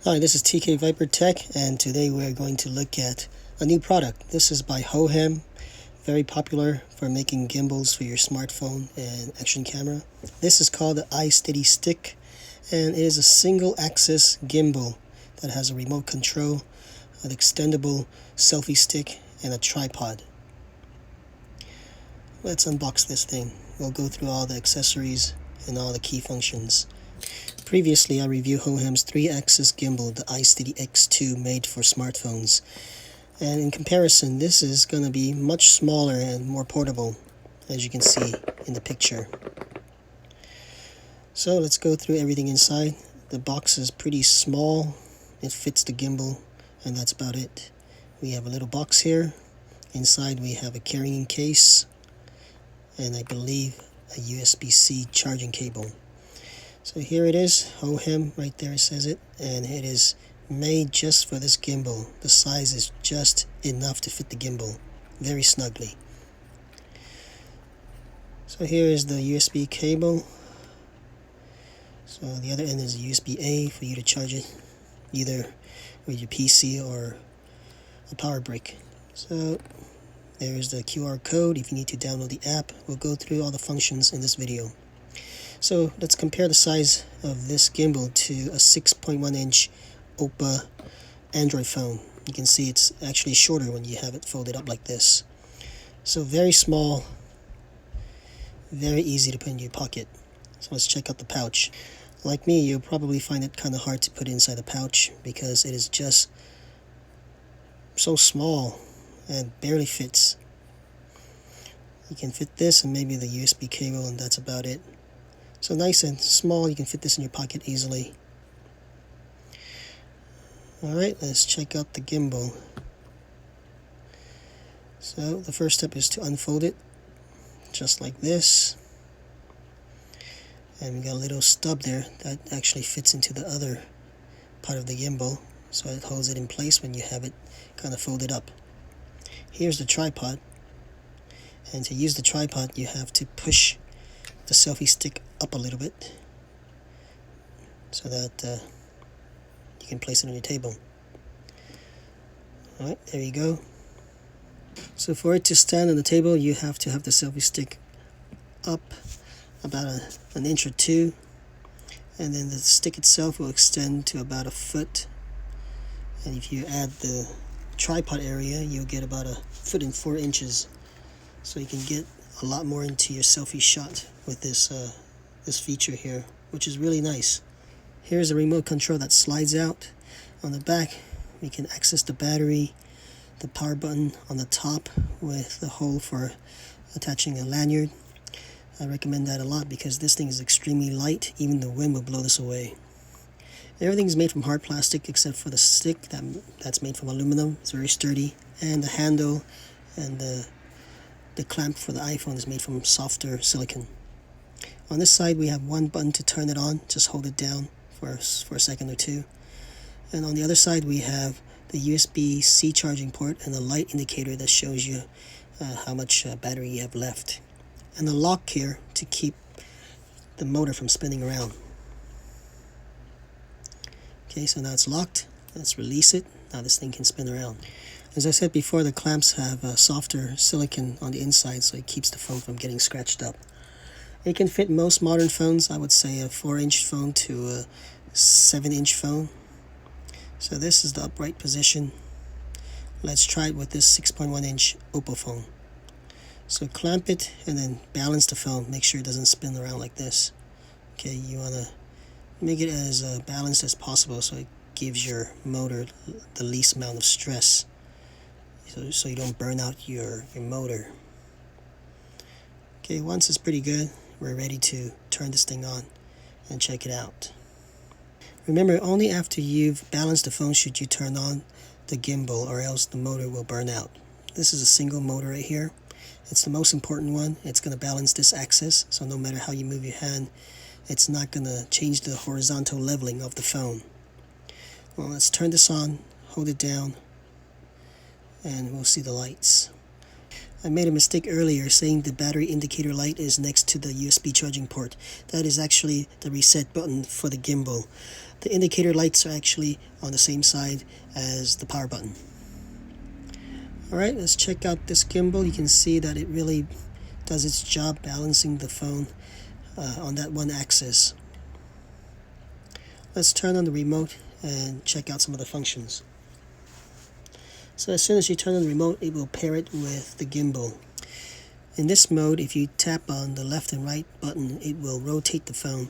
Hi, this is tkviper Tech, and today we're going to look at a new product. This is by Hohem, very popular for making gimbals for your smartphone and action camera. This is called the iSteady Stick, and it is a single-axis gimbal that has a remote control, an extendable selfie stick, and a tripod. Let's unbox this thing. We'll go through all the accessories and all the key functions. Previously, I reviewed Hohem's 3-axis gimbal, the iSteady X2, made for smartphones. And in comparison, this is going to be much smaller and more portable, as you can see in the picture. So let's go through everything inside. The box is pretty small. It fits the gimbal, and that's about it. We have a little box here. Inside we have a carrying case, and I believe a USB-C charging cable. So here it is, Hohem, right there it says it, and it is made just for this gimbal. The size is just enough to fit the gimbal very snugly. So here is the USB cable. So the other end is a USB-A for you to charge it either with your PC or a power brick. So there's the QR code if you need to download the app. We'll go through all the functions in this video. So let's compare the size of this gimbal to a 6.1-inch Oppo Android phone. You can see it's actually shorter when you have it folded up like this. So very small, very easy to put in your pocket. So let's check out the pouch. Like me, you'll probably find it kind of hard to put inside the pouch because it is just so small and barely fits. You can fit this and maybe the USB cable, and that's about it. So nice and small, you can fit this in your pocket easily. Alright, let's check out the gimbal. So the first step is to unfold it, just like this. And we got a little stub there that actually fits into the other part of the gimbal, so it holds it in place when you have it kind of folded up. Here's the tripod, and to use the tripod you have to push the selfie stick up a little bit so that you can place it on your table. Alright, there you go. So for it to stand on the table, you have to have the selfie stick up about an inch or two, and then the stick itself will extend to about a foot. And if you add the tripod area, you'll get about 1.4 inches. So you can get a lot more into your selfie shot with this feature here, which is really nice. Here's a remote control that slides out. On the back, we can access the battery, the power button on the top with the hole for attaching a lanyard. I recommend that a lot because this thing is extremely light. Even the wind will blow this away. Everything is made from hard plastic except for the stick that's made from aluminum. It's very sturdy, and the handle and the clamp for the iPhone is made from softer silicone. On this side we have one button to turn it on. Just hold it down for a second or two. And on the other side we have the USB-C charging port and the light indicator that shows you how much battery you have left. And the lock here to keep the motor from spinning around. Okay, so now it's locked. Let's release it. Now this thing can spin around. As I said before, the clamps have softer silicone on the inside, so it keeps the phone from getting scratched up. It can fit most modern phones. I would say a 4-inch phone to a 7-inch phone. So this is the upright position. Let's try it with this 6.1-inch Oppo phone. So clamp it and then balance the phone. Make sure it doesn't spin around like this. Okay, you want to make it as balanced as possible so it gives your motor the least amount of stress, so you don't burn out your motor. Okay, once it's pretty good, we're ready to turn this thing on and check it out. Remember, only after you've balanced the phone should you turn on the gimbal, or else the motor will burn out. This is a single motor right here. It's the most important one. It's going to balance this axis, so no matter how you move your hand, it's not going to change the horizontal leveling of the phone. Well, let's turn this on, hold it down, and we'll see the lights. I made a mistake earlier saying the battery indicator light is next to the USB charging port. That is actually the reset button for the gimbal. The indicator lights are actually on the same side as the power button. Alright, let's check out this gimbal. You can see that it really does its job balancing the phone on that one axis. Let's turn on the remote and check out some of the functions. So as soon as you turn on the remote, it will pair it with the gimbal. In this mode, if you tap on the left and right button, it will rotate the phone.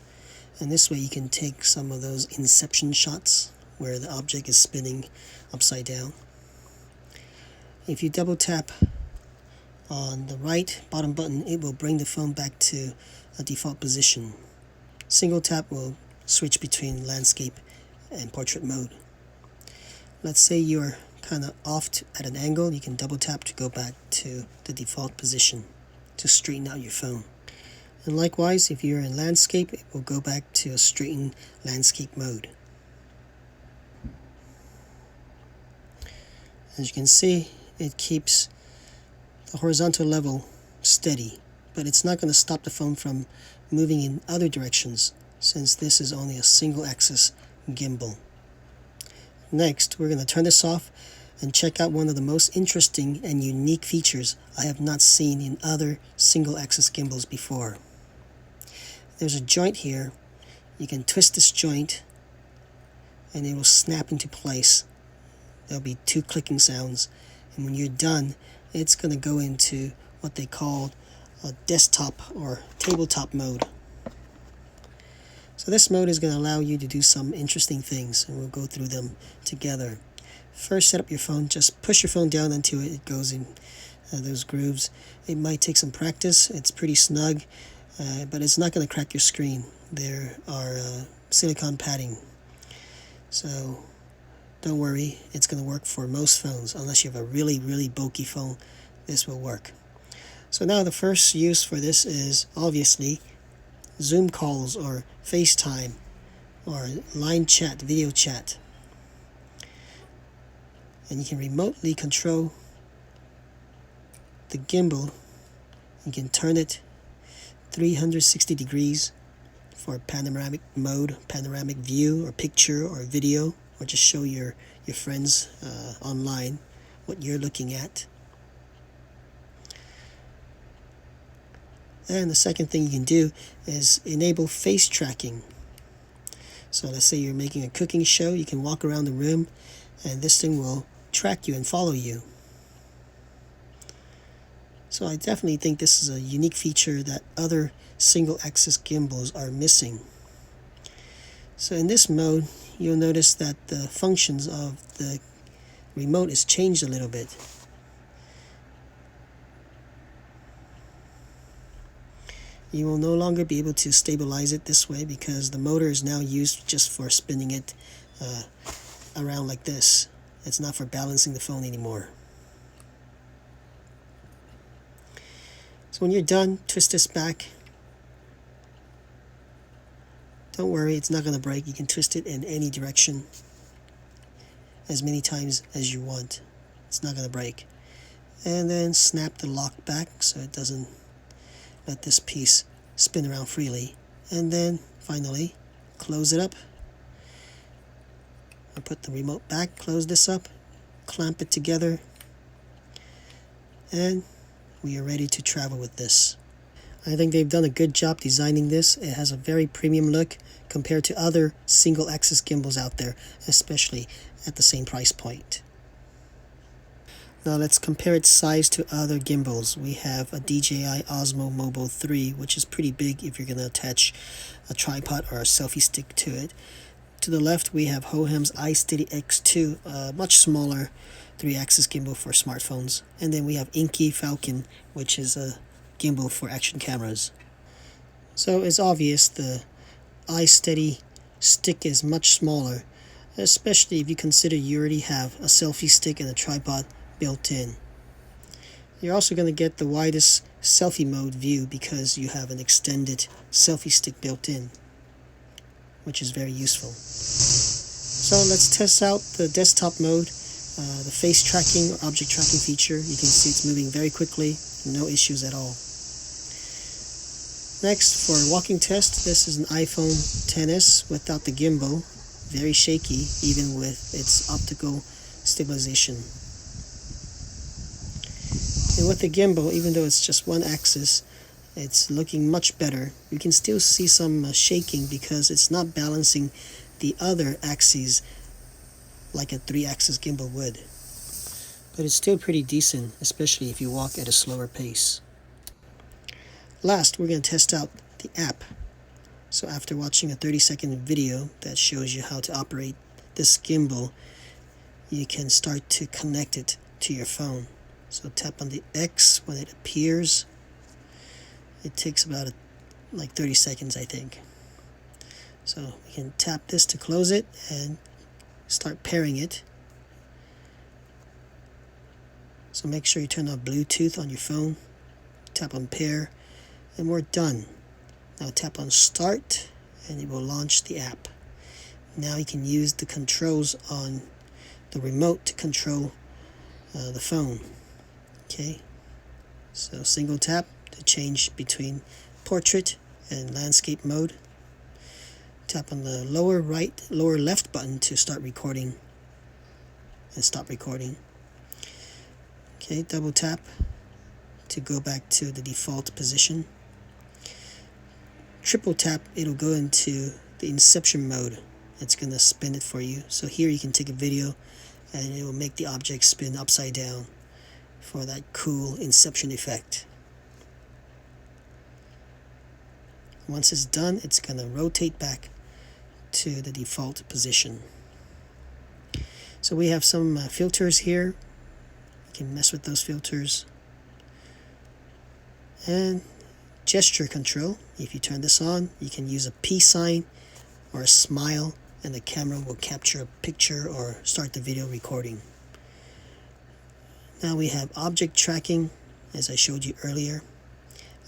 And this way you can take some of those inception shots where the object is spinning upside down. If you double tap on the right bottom button, it will bring the phone back to a default position. Single tap will switch between landscape and portrait mode. Let's say you're kind of off at an angle, you can double tap to go back to the default position to straighten out your phone. And likewise, if you're in landscape, it will go back to a straightened landscape mode. As you can see, it keeps the horizontal level steady, but it's not going to stop the phone from moving in other directions since this is only a single axis gimbal. Next, we're going to turn this off and check out one of the most interesting and unique features I have not seen in other single axis gimbals before. There's a joint here. You can twist this joint and it will snap into place. There'll be 2 clicking sounds, and when you're done, it's going to go into what they call a desktop or tabletop mode. So this mode is going to allow you to do some interesting things, and we'll go through them together. First, set up your phone. Just push your phone down until it goes in those grooves. It might take some practice. It's pretty snug, but it's not going to crack your screen. There are silicone padding. So don't worry, it's going to work for most phones. Unless you have a really, really bulky phone, this will work. So now the first use for this is obviously Zoom calls or FaceTime or line chat, video chat. And you can remotely control the gimbal. You can turn it 360 degrees for panoramic mode, panoramic view or picture or video, or just show your friends online what you're looking at. And the second thing you can do is enable face tracking. So let's say you're making a cooking show, you can walk around the room and this thing will track you and follow you. So I definitely think this is a unique feature that other single axis gimbals are missing. So in this mode, you'll notice that the functions of the remote is changed a little bit. You will no longer be able to stabilize it this way because the motor is now used just for spinning it around like this. It's not for balancing the phone anymore. So when you're done, twist this back. Don't worry, it's not going to break. You can twist it in any direction as many times as you want. It's not going to break. And then snap the lock back so it doesn't let this piece spin around freely. And then finally close it up. I'll put the remote back, close this up, clamp it together, and we are ready to travel with this. I think they've done a good job designing this. It has a very premium look compared to other single axis gimbals out there, especially at the same price point. Now let's compare its size to other gimbals. We have a DJI Osmo Mobile 3, which is pretty big if you're going to attach a tripod or a selfie stick to it. To the left, we have Hohem's iSteady X2, a much smaller 3-axis gimbal for smartphones. And then we have Inky Falcon, which is a gimbal for action cameras. So it's obvious the iSteady stick is much smaller, especially if you consider you already have a selfie stick and a tripod built in. You're also going to get the widest selfie mode view because you have an extended selfie stick built in, which is very useful. So let's test out the desktop mode the face tracking or object tracking feature. You can see it's moving very quickly, no issues at all. Next, for a walking test, this is an iPhone XS without the gimbal. Very shaky, even with its optical stabilization. And with the gimbal, even though it's just one axis, it's looking much better. You can still see some shaking because it's not balancing the other axes like a 3-axis gimbal would. But it's still pretty decent, especially if you walk at a slower pace. Last, we're going to test out the app. So after watching a 30-second video that shows you how to operate this gimbal, you can start to connect it to your phone. So tap on the X when it appears. It takes about like 30 seconds, I think. So we can tap this to close it and start pairing it. So make sure you turn on Bluetooth on your phone. Tap on pair, and we're done. Now tap on start, and it will launch the app. Now you can use the controls on the remote to control the phone. Okay, so single tap to change between portrait and landscape mode. Tap on the lower left button to start recording and stop recording. Okay, double tap to go back to the default position. Triple tap, it'll go into the inception mode. It's going to spin it for you. So here you can take a video and it will make the object spin upside down for that cool inception effect. Once it's done, it's going to rotate back to the default position. So we have some filters here. You can mess with those filters. And gesture control. If you turn this on, you can use a peace sign or a smile, and the camera will capture a picture or start the video recording. Now we have object tracking, as I showed you earlier.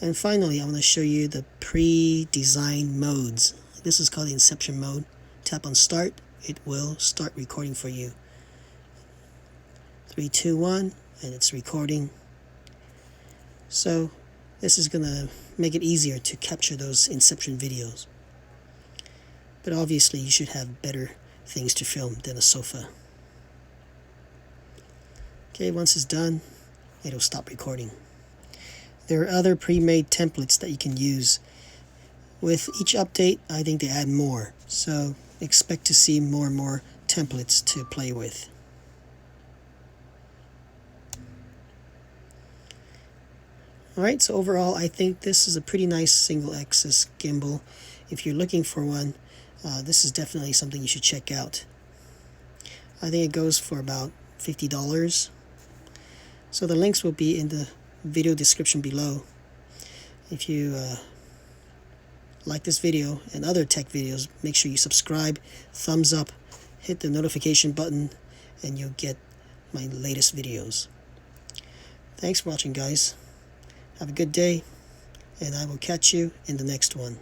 And finally, I want to show you the pre-designed modes. This is called the inception mode. Tap on start, it will start recording for you. 3, 2, 1, and it's recording. So this is going to make it easier to capture those inception videos. But obviously you should have better things to film than a sofa. Okay, once it's done, it'll stop recording. There are other pre-made templates that you can use. With each update, I think they add more. So expect to see more and more templates to play with. Alright, so overall I think this is a pretty nice single-axis gimbal. If you're looking for one, this is definitely something you should check out. I think it goes for about $50. So the links will be in the video description below. If you like this video and other tech videos, make sure you subscribe, thumbs up, hit the notification button, and you'll get my latest videos. Thanks for watching, guys. Have a good day, and I will catch you in the next one.